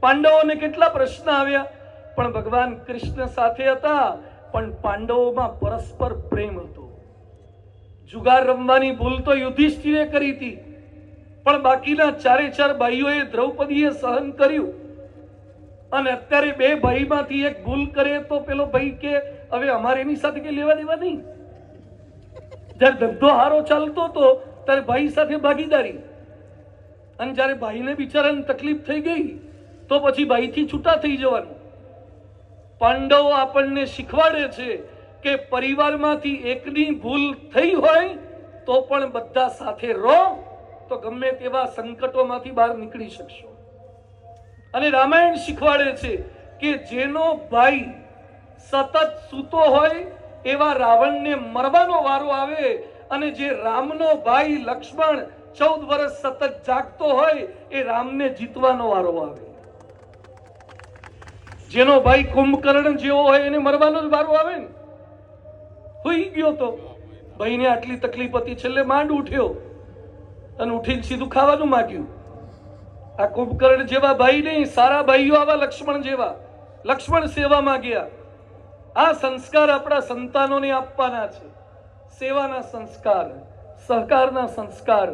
પાંડવોને કેટલા પ્રશ્ન આવ્યા, પણ ભગવાન કૃષ્ણ સાથે હતા, પણ પાંડવોમાં પરસ્પર પ્રેમ હતો. જુગાર રમવાની ભૂલ તો યુધિષ્ઠિરે કરી હતી, પણ બાકીના ચારે ચાર ભાઈઓએ દ્રૌપદીએ સહન કર્યું. અને અત્યારે બે ભાઈમાંથી એક ભૂલ કરે તો પેલો ભાઈ કે હવે અમારે એની સાથે કે લેવા દેવા નહીં. જયારે ધંધો હારો ચાલતો હતો ત્યારે ભાઈ સાથે ભાગીદારી, અને જયારે ભાઈને બિચારાને તકલીફ થઈ ગઈ તો પછી ભાઈથી છૂટા થઈ જવાનું. પાંડવો આપણને શીખવાડે છે કે પરિવારમાંથી એકની ભૂલ થઈ હોય તો પણ બધા સાથે રહો તો ગમે તેવા સંકટોમાંથી બહાર નીકળી શકશો. અને રામાયણ શીખવાડે છે કે જેનો ભાઈ સતત સૂતો હોય એવા રાવણને મરવાનો વારો આવે, અને જે રામનો ભાઈ લક્ષ્મણ 14 વર્ષ સતત જાગતો હોય એ રામને જીતવાનો વારો આવે. જેનો ભાઈ કુંભકર્ણ જેવો હોય એને મરવાનો જ વારો આવે ને. હોઈ ગયો તો ભાઈને આટલી તકલીફ હતી, છેલ્લે માંડ ઉઠ્યો અને ઉઠીને સીધું ખાવાનું માંગ્યું. આ કુંભકર્ણ જેવા ભાઈ નહીં, સારા ભાઈઓ આવા લક્ષ્મણ જેવા, લક્ષ્મણ સેવામાં ગયા. આ સંસ્કાર આપણા સંતાનોને આપવાના છે, સેવાના સંસ્કાર, સહકારના સંસ્કાર.